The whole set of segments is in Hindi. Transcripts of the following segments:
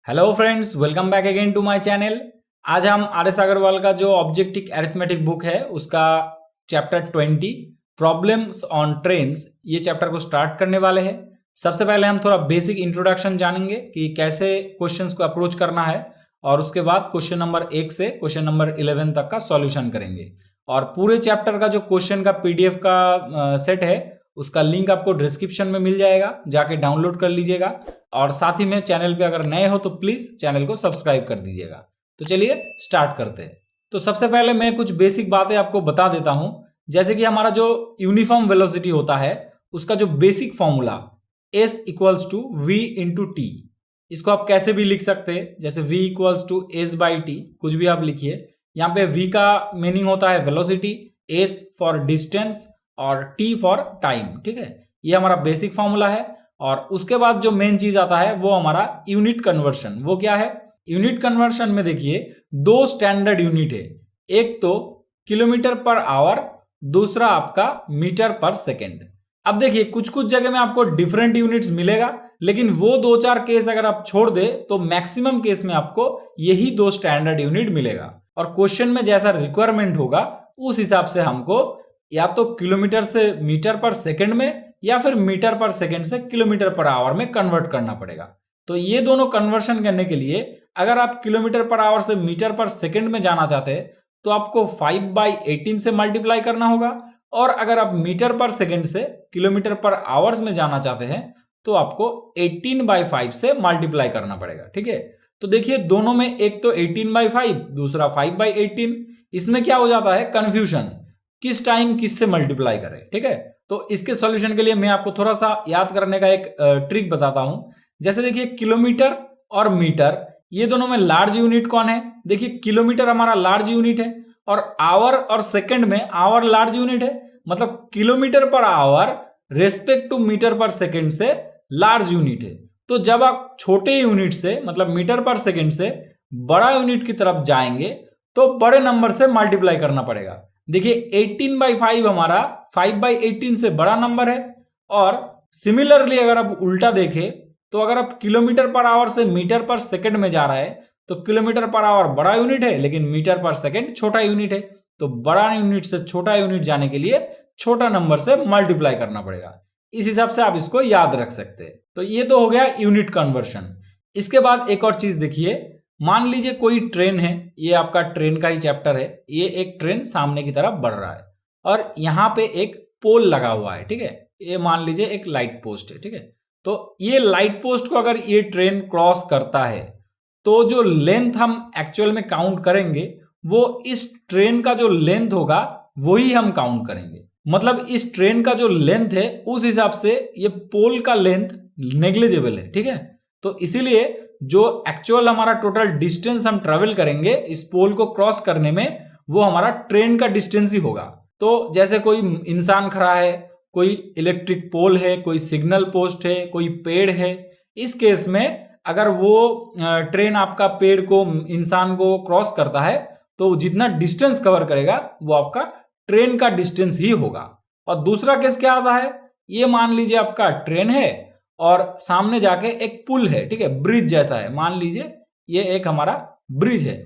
Hello friends, welcome back again to my channel. आज हम आर.एस. अग्रवाल का जो ऑब्जेक्टिव अरिथमेटिक बुक है उसका चैप्टर 20 प्रॉब्लम्स ऑन ट्रेन्स, ये चैप्टर को स्टार्ट करने वाले हैं। सबसे पहले हम थोड़ा बेसिक इंट्रोडक्शन जानेंगे कि कैसे क्वेश्चंस को अप्रोच करना है और उसके बाद क्वेश्चन नंबर 1 से क्वेश्चन नंबर 11 तक का सॉल्यूशन करेंगे। और पूरे चैप्टर का जो क्वेश्चन का पीडीएफ का सेट है उसका लिंक आपको डिस्क्रिप्शन में मिल जाएगा, जाके डाउनलोड कर लीजिएगा। और साथ ही में चैनल पे अगर नए हो तो प्लीज चैनल को सब्सक्राइब कर दीजिएगा। तो चलिए स्टार्ट करते हैं। तो सबसे पहले मैं कुछ बेसिक बातें आपको बता देता हूं, जैसे कि हमारा जो यूनिफॉर्म वेलोसिटी होता है उसका जो basic formula S equals to V into T, इसको आप कैसे भी लिख सकते हैं, जैसे V equals to S by T, कुछ भी आप लिखिए। यहाँ पे V का मीनिंग होता है वेलोसिटी, S फॉर डिस्टेंस और T फॉर टाइम। ठीक है, ये हमारा बेसिक फॉर्मूला है। और उसके बाद जो मेन चीज आता है वो हमारा यूनिट कन्वर्शन। वो क्या है? यूनिट कन्वर्शन में देखिए दो स्टैंडर्ड यूनिट है, एक तो किलोमीटर पर आवर, दूसरा आपका मीटर पर सेकेंड। अब देखिए कुछ कुछ जगह में आपको डिफरेंट यूनिट्स मिलेगा, लेकिन वो दो चार केस अगर आप छोड़ दे तो मैक्सिमम केस में आपको यही दो स्टैंडर्ड यूनिट मिलेगा। और क्वेश्चन में जैसा रिक्वायरमेंट होगा उस हिसाब से हमको या तो किलोमीटर से मीटर पर सेकेंड में या फिर मीटर पर सेकेंड से किलोमीटर पर आवर में कन्वर्ट करना पड़ेगा। तो ये दोनों कन्वर्शन करने के लिए अगर आप किलोमीटर पर आवर से मीटर पर सेकेंड में जाना चाहते हैं तो आपको 5/18 से मल्टीप्लाई करना होगा, और अगर आप मीटर पर सेकेंड से किलोमीटर पर आवर्स में जाना चाहते हैं तो आपको 18/5 से मल्टीप्लाई करना पड़ेगा। ठीक है, तो देखिए दोनों में एक तो 18/5, दूसरा 5/18। इसमें क्या हो जाता है कंफ्यूजन, किस टाइम किससे मल्टीप्लाई करें। ठीक है, तो इसके सॉल्यूशन के लिए मैं आपको थोड़ा सा याद करने का एक ट्रिक बताता हूं। जैसे देखिए किलोमीटर और मीटर, ये दोनों में लार्ज यूनिट कौन है? देखिए किलोमीटर हमारा लार्ज यूनिट है और आवर और सेकंड में आवर लार्ज यूनिट है, मतलब kilometre per hour respect to metre per second से लार्ज यूनिट है। तो जब आप छोटे यूनिट से मतलब मीटर पर सेकंड से बड़ा यूनिट की तरफ जाएंगे तो बड़े नंबर से मल्टीप्लाई करना पड़ेगा। देखिए 18/5 हमारा 5/18 से बड़ा नंबर है। और सिमिलरली अगर आप उल्टा देखें तो अगर आप किलोमीटर पर आवर से मीटर पर सेकंड में जा रहा है तो किलोमीटर पर आवर बड़ा यूनिट है लेकिन मीटर पर सेकंड छोटा यूनिट है। तो बड़ा यूनिट से छोटा यूनिट जाने के लिए छोटा नंबर से मल्टीप्लाई करना पड़ेगा। इस हिसाब से आप इसको याद रख सकते हैं। तो ये तो हो गया यूनिट कन्वर्शन। इसके बाद एक और चीज देखिए, मान लीजिए कोई ट्रेन है, ये आपका ट्रेन का ही चैप्टर है। ये एक ट्रेन सामने की तरफ बढ़ रहा है और यहाँ पे एक पोल लगा हुआ है। ठीक है, ये मान लीजिए एक लाइट पोस्ट है। ठीक है, तो ये लाइट पोस्ट को अगर ये ट्रेन क्रॉस करता है तो जो लेंथ हम एक्चुअल में काउंट करेंगे वो इस ट्रेन का जो लेंथ होगा वही हम काउंट करेंगे। मतलब इस ट्रेन का जो लेंथ है उस हिसाब से ये पोल का लेंथ नेग्लिजिबल है। ठीक है, तो इसीलिए जो एक्चुअल हमारा टोटल डिस्टेंस हम ट्रेवल करेंगे इस पोल को क्रॉस करने में वो हमारा ट्रेन का डिस्टेंस ही होगा। तो जैसे कोई इंसान खड़ा है, कोई इलेक्ट्रिक पोल है, कोई सिग्नल पोस्ट है, कोई पेड़ है, इस केस में अगर वो ट्रेन आपका पेड़ को इंसान को क्रॉस करता है तो जितना डिस्टेंस कवर करेगा वो आपका ट्रेन का डिस्टेंस ही होगा। और दूसरा केस क्या आता है, ये मान लीजिए आपका ट्रेन है और सामने जाके एक पुल है। ठीक है, ब्रिज जैसा है, मान लीजिए ये एक हमारा ब्रिज है।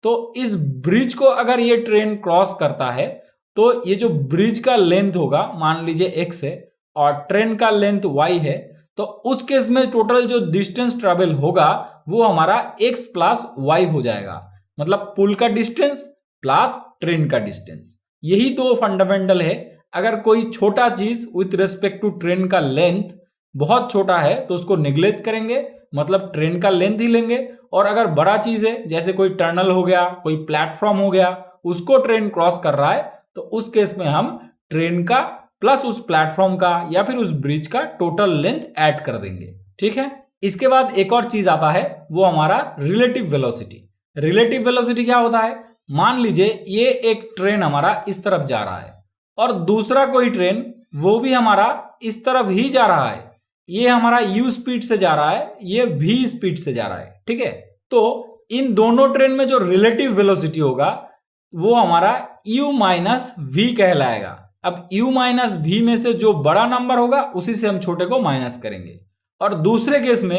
तो इस ब्रिज को अगर ये ट्रेन क्रॉस करता है तो ये जो ब्रिज का लेंथ होगा मान लीजिए x है और ट्रेन का लेंथ y है, तो उस केस में टोटल जो डिस्टेंस ट्रेवल होगा वो हमारा x प्लस y हो जाएगा। मतलब पुल का डिस्टेंस प्लस ट्रेन का डिस्टेंस, यही दो फंडामेंटल है। अगर कोई छोटा चीज विथ रेस्पेक्ट टू ट्रेन का लेंथ बहुत छोटा है तो उसको निग्लेक्ट करेंगे, मतलब ट्रेन का लेंथ ही लेंगे। और अगर बड़ा चीज है जैसे कोई टनल हो गया, कोई प्लेटफॉर्म हो गया, उसको ट्रेन क्रॉस कर रहा है तो उस केस में हम ट्रेन का प्लस उस प्लेटफॉर्म का या फिर उस ब्रिज का टोटल लेंथ ऐड कर देंगे। ठीक है, इसके बाद एक और चीज आता है वो हमारा रिलेटिव वेलोसिटी। रिलेटिव वेलोसिटी क्या होता है, मान लीजिए ये एक ट्रेन हमारा इस तरफ जा रहा है और दूसरा कोई ट्रेन वो भी हमारा इस तरफ ही जा रहा है। ये हमारा u स्पीड से जा रहा है, ये v स्पीड से जा रहा है। ठीक है, तो इन दोनों ट्रेन में जो रिलेटिव वेलोसिटी होगा वो हमारा u माइनस v कहलाएगा। अब u माइनस v में से जो बड़ा नंबर होगा उसी से हम छोटे को माइनस करेंगे। और दूसरे केस में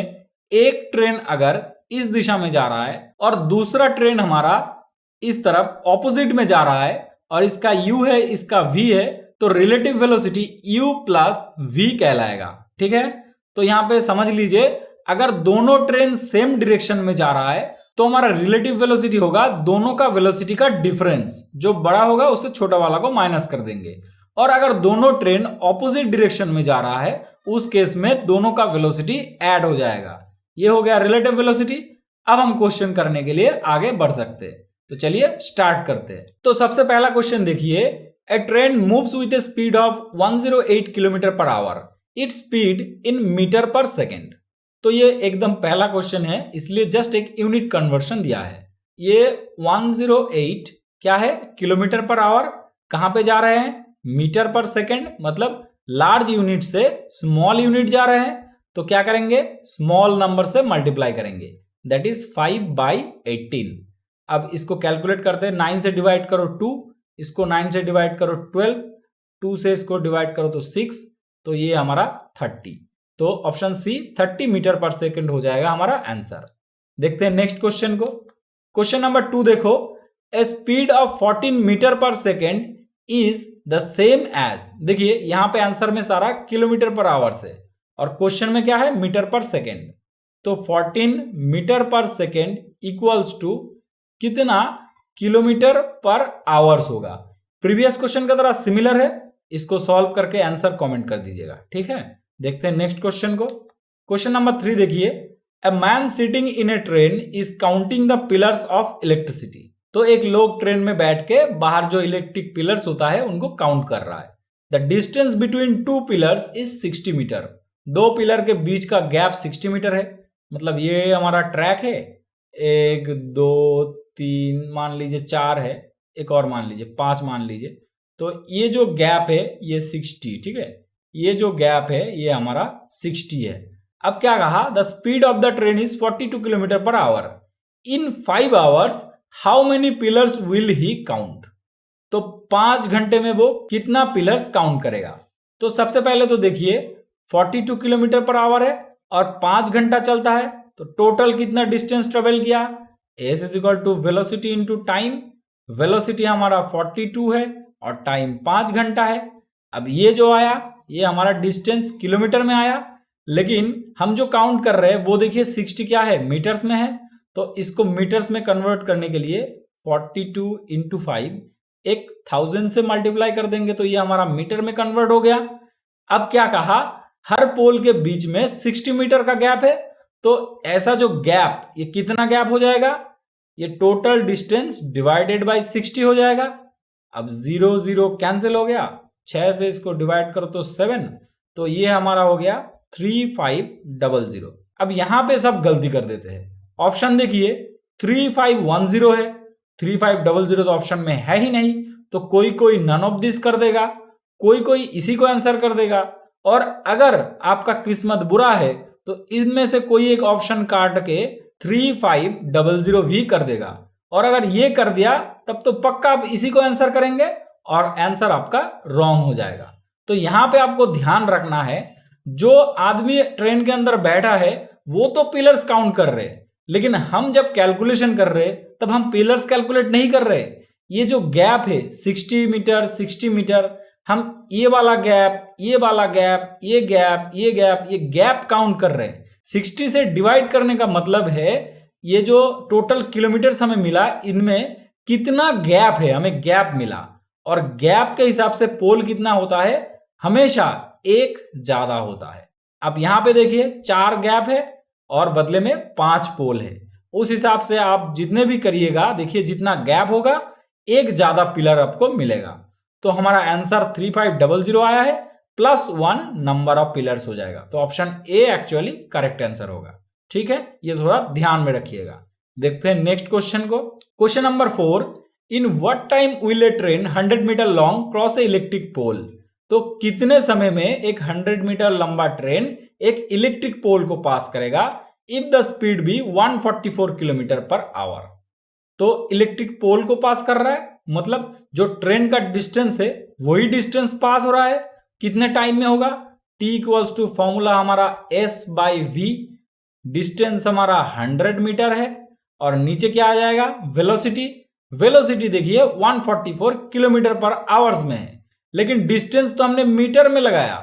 एक ट्रेन अगर इस दिशा में जा रहा है और दूसरा ट्रेन हमारा इस तरफ ऑपोजिट में जा रहा है और इसका u है, इसका v है, तो relative velocity u plus v कहलाएगा। ठीक है, तो यहां पे समझ लीजिए अगर दोनों ट्रेन सेम डायरेक्शन में जा रहा है तो हमारा रिलेटिव वेलोसिटी होगा दोनों का वेलोसिटी का डिफरेंस, जो बड़ा होगा उससे छोटा वाला को माइनस कर देंगे। और अगर दोनों ट्रेन ऑपोजिट डायरेक्शन में जा रहा है उस केस में दोनों का वेलोसिटी ऐड हो जाएगा। ये हो गया रिलेटिव वेलोसिटी। अब हम क्वेश्चन करने के लिए आगे बढ़ सकते हैं, तो चलिए स्टार्ट करते हैं। तो सबसे पहला क्वेश्चन देखिए, a train moves with a speed of 108 kilometre per hour, it's speed in metre per second. तो ये एकदम पहला क्वेश्चन है, इसलिए जस्ट एक यूनिट कन्वर्शन दिया है। ये 108 क्या है, किलोमीटर पर आवर, कहां पे जा रहे हैं, मीटर पर सेकेंड, मतलब लार्ज यूनिट से स्मॉल यूनिट जा रहे हैं, तो क्या करेंगे, स्मॉल नंबर से मल्टीप्लाई करेंगे, दैट इज 5/18। अब इसको कैलकुलेट करते हैं, 9 से डिवाइड करो 2, इसको 9 से डिवाइड करो 12, 2 से इसको डिवाइड करो तो 6, तो ये हमारा 30। तो option C 30 metre per second हो जाएगा हमारा आंसर। देखते हैं नेक्स्ट क्वेश्चन को। क्वेश्चन नंबर 2 देखो, a speed of 14 metre per second is the same as, देखिए यहां पे आंसर में सारा किलोमीटर पर आवर्स है और क्वेश्चन में क्या है, मीटर पर सेकेंड। तो 14 metre per second equals to कितना किलोमीटर पर आवर्स होगा। प्रीवियस क्वेश्चन का तरह सिमिलर है, इसको सॉल्व करके आंसर कमेंट कर दीजिएगा। ठीक है, देखते हैं नेक्स्ट क्वेश्चन को। क्वेश्चन नंबर 3 देखिए, a man sitting in A train is counting the pillars of electricity. तो एक लोग ट्रेन में बैठ के बाहर जो इलेक्ट्रिक पिलर्स होता है उनको काउंट कर रहा है। The distance between 2 pillars is 60 metre. 2 pillar के बीच का गैप 60 मीटर है, मतलब ये हमारा ट्रैक है, 1 2 3 मान लीजिए 4 है, एक और मान लीजिए 5 मान लीजिए, तो ये जो गैप है ये 60। ठीक है, ये जो गैप है ये हमारा 60 है। अब क्या कहा, the speed of the train is 42 kilometre per our, in 5 hours how many pillars will he count. तो 5 घंटे में वो कितना पिलर्स काउंट करेगा। तो सबसे पहले तो देखिए 42 किलोमीटर पर आवर है और 5 घंटा चलता है, तो टोटल कितना डिस्टेंस ट्रेवल किया, S is equal to velocity into time. Velocity हमारा 42 है और टाइम 5 घंटा है। अब ये जो आया ये हमारा डिस्टेंस किलोमीटर में आया, लेकिन हम जो काउंट कर रहे हैं वो देखिए 60 क्या है, मीटर्स में है, तो इसको मीटर्स में कन्वर्ट करने के लिए 42 इंटू 5 1000 से मल्टीप्लाई कर देंगे, तो ये हमारा मीटर में कन्वर्ट हो गया। अब क्या कहा, हर पोल के बीच में 60 मीटर का गैप है, तो ऐसा जो गैप ये कितना गैप हो जाएगा, ये टोटल डिस्टेंस डिवाइडेड बाय 60 हो जाएगा। अब 0 0 कैंसिल हो गया, 6 से इसको डिवाइड करो तो 7, तो ये हमारा हो गया 3500। अब यहां पे सब गलती कर देते हैं। ऑप्शन देखिए 3510 है, 3500 तो ऑप्शन में है ही नहीं, तो कोई कोई नन ऑफ दिस कर देगा, कोई कोई इसी को आंसर कर देगा, और अगर आपका किस्मत बुरा है तो इनमें से कोई एक ऑप्शन काट के 3500 भी कर देगा, और अगर ये कर दिया तब तो पक्का आप इसी को आंसर करेंगे और आंसर आपका रॉन्ग हो जाएगा। तो यहां पे आपको ध्यान रखना है, जो आदमी ट्रेन के अंदर बैठा है वो तो पिलर्स काउंट कर रहे हैं, लेकिन हम जब कैलकुलेशन कर रहे तब हम पिलर्स कैलकुलेट नहीं कर रहे। ये जो गैप है 60 मीटर 60 मीटर, हम ये वाला गैप, ये वाला गैप, ये गैप, ये गैप, ये गैप काउंट कर रहे हैं। 60 से डिवाइड करने का मतलब है ये जो टोटल किलोमीटर्स हमें मिला इनमें कितना गैप है, हमें गैप मिला, और गैप के हिसाब से पोल कितना होता है, हमेशा एक ज्यादा होता है। अब यहां पे देखिए 4 गैप है और बदले में 5 पोल है, उस हिसाब से आप जितने भी करिएगा देखिए जितना गैप होगा एक ज्यादा पिलर आपको मिलेगा। तो हमारा आंसर 3500 आया है, +1 नंबर ऑफ पिलर्स हो जाएगा, तो option A actually correct answer होगा। ठीक है, ये थोड़ा ध्यान में रखिएगा। देखते हैं नेक्स्ट क्वेश्चन को। Question number 4, in what time will a train 100 metre long cross a electric pole. तो कितने समय में एक 100 मीटर लंबा ट्रेन एक इलेक्ट्रिक पोल को पास करेगा इफ द स्पीड भी 144 किलोमीटर पर आवर। तो इलेक्ट्रिक पोल को पास कर रहा है, मतलब जो ट्रेन का डिस्टेंस है वही डिस्टेंस पास हो रहा है, कितने टाइम में होगा, T इक्वल्स टू फॉर्मूला हमारा S/V, डिस्टेंस हमारा 100 मीटर है और नीचे क्या आ जाएगा वेलोसिटी। वेलोसिटी देखिए 144 किलोमीटर पर आवर्स में है, लेकिन डिस्टेंस तो हमने मीटर में लगाया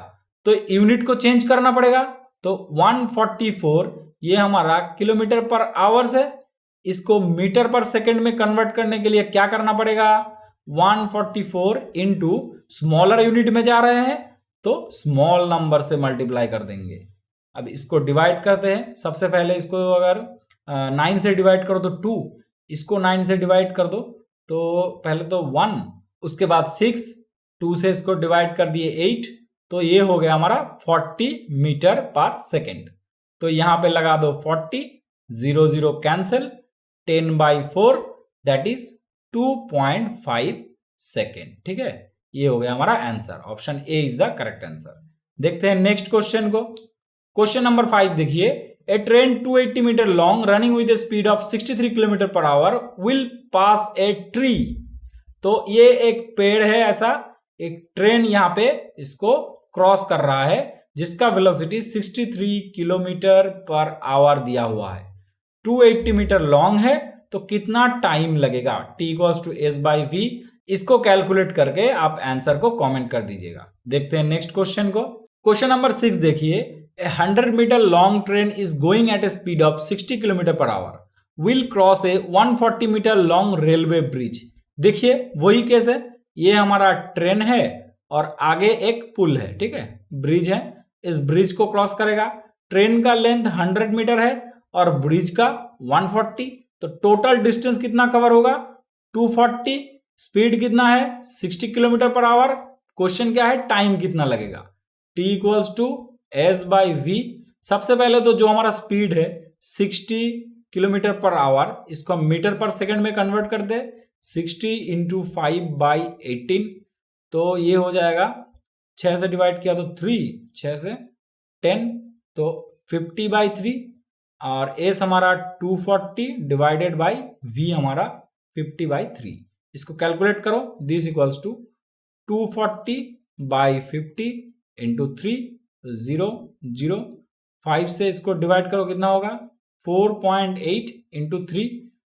तो यूनिट को चेंज करना पड़ेगा। तो 144 ये हमारा किलोमीटर पर आवर्स है, इसको मीटर पर सेकंड में कन्वर्ट करने के लिए क्या करना पड़ेगा 144 इंटू स्मॉलर यूनिट में जा रहे हैं तो स्मॉल नंबर से मल्टीप्लाई कर देंगे। अब इसको डिवाइड करते हैं। सबसे पहले इसको अगर 9 से डिवाइड करो तो 2, इसको 9 से डिवाइड कर दो तो पहले तो 1, उसके बाद 6, 2 से इसको डिवाइड कर दिए 8, तो ये हो गया हमारा 40 मीटर पर सेकेंड। तो यहां पे लगा दो 40, 0 0 कैंसिल, 10/4 दैट इज 2.5 सेकेंड। ठीक है, ये हो गया हमारा answer. Option A is the correct answer. देखते हैं नेक्स्ट क्वेश्चन को। क्वेश्चन नंबर 5 देखिए, a train 280 metre long running with speed of 63 kilometre per hour will pass a tree. तो ये एक पेड़ है, ऐसा एक ट्रेन यहां पे इसको क्रॉस कर रहा है जिसका वेलोसिटी 63 किलोमीटर पर आवर दिया हुआ है, 280 मीटर लॉन्ग है, तो कितना टाइम लगेगा t इक्वल्स टू s/v। इसको कैलकुलेट करके आप आंसर को कमेंट कर दीजिएगा। देखते हैं नेक्स्ट क्वेश्चन को। क्वेश्चन नंबर 6 देखिए, a 100 metre long train is going at a speed of 60 kilometre per hour will cross a 140 metre long railway bridge. देखिए वही केस है, ये हमारा ट्रेन है और आगे एक पुल है, ठीक है, ब्रिज है, इस ब्रिज को क्रॉस करेगा। ट्रेन का लेंथ 100 मीटर है और ब्रिज का 140, तो टोटल डिस्टेंस कितना कवर होगा 240, स्पीड कितना है 60 किलोमीटर पर आवर। क्वेश्चन क्या है, टाइम कितना लगेगा, t इक्वल्स टू s/v। सबसे पहले तो जो हमारा स्पीड है 60 किलोमीटर पर आवर, इसको हम मीटर पर सेकंड में कन्वर्ट कर दे, 60 इंटू 5/18, तो ये हो जाएगा 6 से डिवाइड किया तो 3, 6 से 10, तो 50/3 और एस हमारा 240 डिवाइडेड बाई v हमारा 50/3। इसको कैलकुलेट करो, दिस इक्वल्स टू 240/50 इंटू 3, 0 0, 5 से इसको डिवाइड करो कितना होगा 4.8 इंटू 3,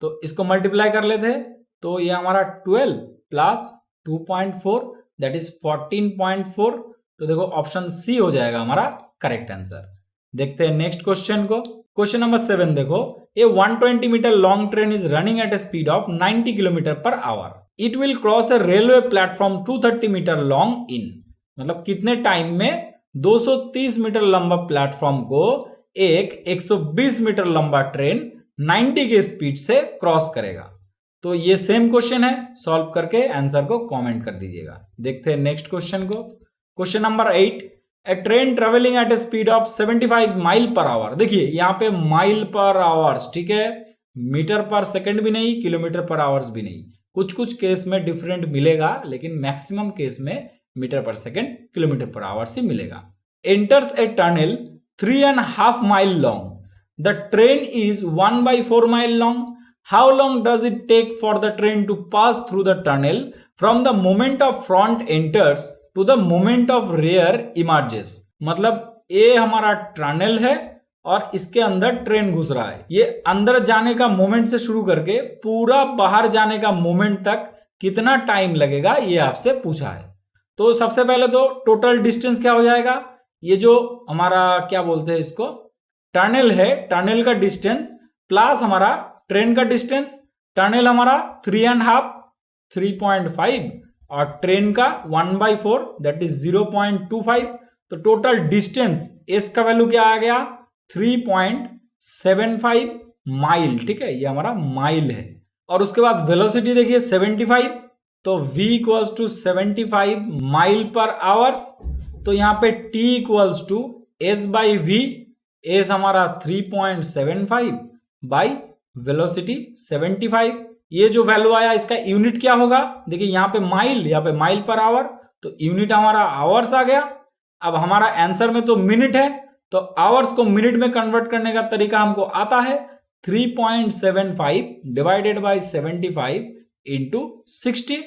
तो इसको मल्टीप्लाई कर लेते हैं तो ये हमारा 12 प्लस 2.4 दैट इज 14.4। तो देखो ऑप्शन सी हो जाएगा हमारा करेक्ट आंसर। देखते हैं नेक्स्ट क्वेश्चन को। क्वेश्चन नंबर 7 देखो, a 120 metre long train is running at a speed of 90 kilometre per hour, it will cross a railway platform 230 metre long in. मतलब कितने टाइम में 230 मीटर लंबा प्लेटफॉर्म को एक 120 मीटर लंबा ट्रेन 90 के स्पीड से क्रॉस करेगा। तो ये सेम क्वेश्चन है, सॉल्व करके आंसर को कमेंट कर दीजिएगा। देखते हैं नेक्स्ट क्वेश्चन को। Question number 8, A train travelling at a speed of 75 mile per hour. देखिए यहाँ पे माइल पर आवर्स, ठीक है, मीटर पर सेकंड भी नहीं, किलोमीटर पर आवर्स भी नहीं, कुछ कुछ केस में डिफरेंट मिलेगा लेकिन मैक्सिमम केस में मीटर पर सेकंड, किलोमीटर पर आवर्स ही मिलेगा। Enters a tunnel 3.5 mile long, the train is 1/4 mile long, how long does it take for the train to pass through the tunnel from the moment of front enters to the moment of rear emerges। मतलब ये हमारा टनल है और इसके अंदर ट्रेन घुस रहा है, ये अंदर जाने का मोमेंट से शुरू करके पूरा बाहर जाने का मोमेंट तक कितना टाइम लगेगा ये आपसे पूछा है। तो सबसे पहले तो टोटल डिस्टेंस क्या हो जाएगा, ये जो हमारा क्या बोलते हैं इसको टनल है, टनल का डिस्टेंस प्लस हमारा ट्रेन का डिस्टेंस। टनल हमारा 3.5 3.5 और ट्रेन का 1/4 दैट इज 0.25, तो टोटल डिस्टेंस एस का वैल्यू क्या आ गया 3.75 माइल, ठीक है, ये हमारा माइल है। और उसके बाद वेलोसिटी देखिए 75, तो v equals to 75 mile per hours. तो यहाँ पे t equals to s/v, S हमारा 3.75 बाई वेलोसिटी 75। ये जो वैल्यू आया इसका यूनिट क्या होगा, देखिए यहाँ पे माइल, यहाँ पे माइल पर आवर, तो यूनिट हमारा आवर्स आ गया। अब हमारा आंसर में तो मिनट है, तो आवर्स को मिनट में कन्वर्ट करने का तरीका हमको आता है, 3.75 डिवाइडेड बाई 75 इंटू 60।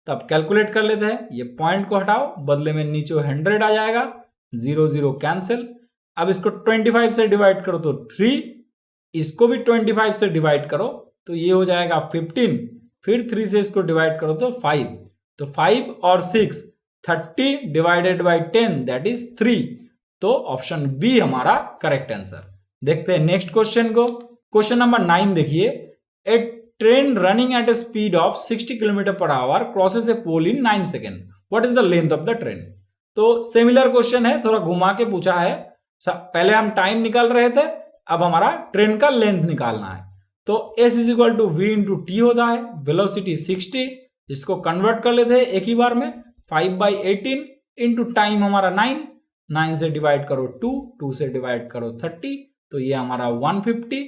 तब कैलकुलेट कर लेते हैं, ये पॉइंट को हटाओ, बदले में नीचे 100 आ जाएगा, 0 0 कैंसिल, अब इसको 25 से डिवाइड करो तो 3, इसको भी 25 से डिवाइड करो तो ये हो जाएगा 15, फिर 3 से इसको डिवाइड करो तो 5, तो 5 और 6 30 डिवाइडेड बाई 10 दैट इज 3। तो ऑप्शन बी हमारा करेक्ट आंसर। देखते हैं नेक्स्ट क्वेश्चन को। क्वेश्चन नंबर 9 देखिए, a train running at a speed of 60 kilometre per hour crosses a pole in 9 second, what is the length of the train. तो सिमिलर क्वेश्चन है, थोड़ा घुमा के पूछा है। पहले हम टाइम निकाल रहे थे, अब हमारा ट्रेन का लेंथ निकालना है। तो s is equal to V into T होता है, वेलोसिटी 60, इसको कन्वर्ट कर लेते हैं एक ही बार में, 5/18 इंटू टाइम हमारा 9, 9 से डिवाइड करो 2, 2 से डिवाइड करो 30, तो ये हमारा 150।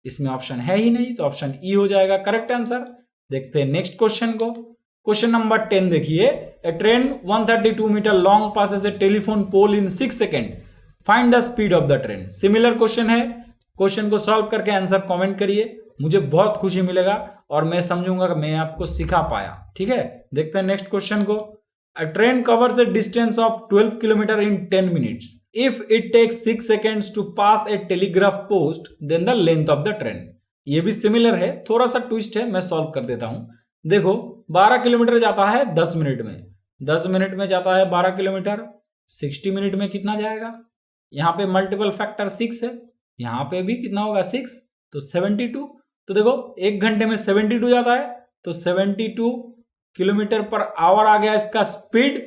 इसमें ऑप्शन है ही नहीं, तो ऑप्शन ई हो जाएगा करेक्ट आंसर। देखते हैं नेक्स्ट क्वेश्चन को। क्वेश्चन नंबर 10 देखिए, a train 132 metre long passes a telephone pole in 6 second, find the speed of the train. Similar question है, क्वेश्चन को सॉल्व करके आंसर कमेंट करिए, मुझे बहुत खुशी मिलेगा और मैं समझूंगा कि मैं आपको सिखा पाया। ठीक है, देखते हैं नेक्स्ट क्वेश्चन को। A train covers a distance of 12 km in 10 minutes. If it takes 6 seconds to pass a telegraph post, then the length of the train. ये भी सिमिलर है, थोड़ा सा ट्विस्ट है, मैं सॉल्व कर देता हूं। देखो 12 किलोमीटर जाता है 10 मिनट में, 10 मिनट में जाता है 12 किलोमीटर, 60 मिनट में कितना जाएगा। यहाँ पे मल्टीपल फैक्टर 6 है, यहाँ पे भी कितना होगा 6, तो 72। तो देखो 1 घंटे में 72 जाता है, तो 72 किलोमीटर पर आवर आ गया इसका स्पीड,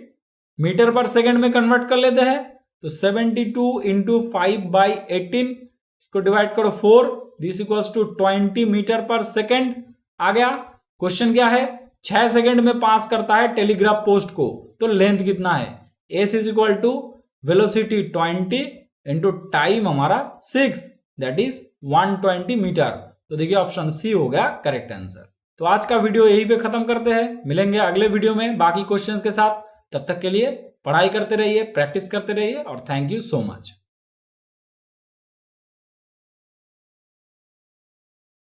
मीटर पर सेकंड में कन्वर्ट कर लेते हैं, तो 72 इंटू 5/18, इसको डिवाइड करो 4, this equals to 20 metre per second आ गया। क्वेश्चन क्या है, 6 सेकंड में पास करता है टेलीग्राफ पोस्ट को, तो लेंथ कितना है। S is equal to velocity 20 into time हमारा 6 दैट इज 120 मीटर। तो देखिए ऑप्शन सी हो गया करेक्ट आंसर। तो आज का वीडियो यहीं पे खत्म करते हैं, मिलेंगे अगले वीडियो में बाकी क्वेश्चंस के साथ। तब तक के लिए पढ़ाई करते रहिए, प्रैक्टिस करते रहिए और थैंक यू सो मच।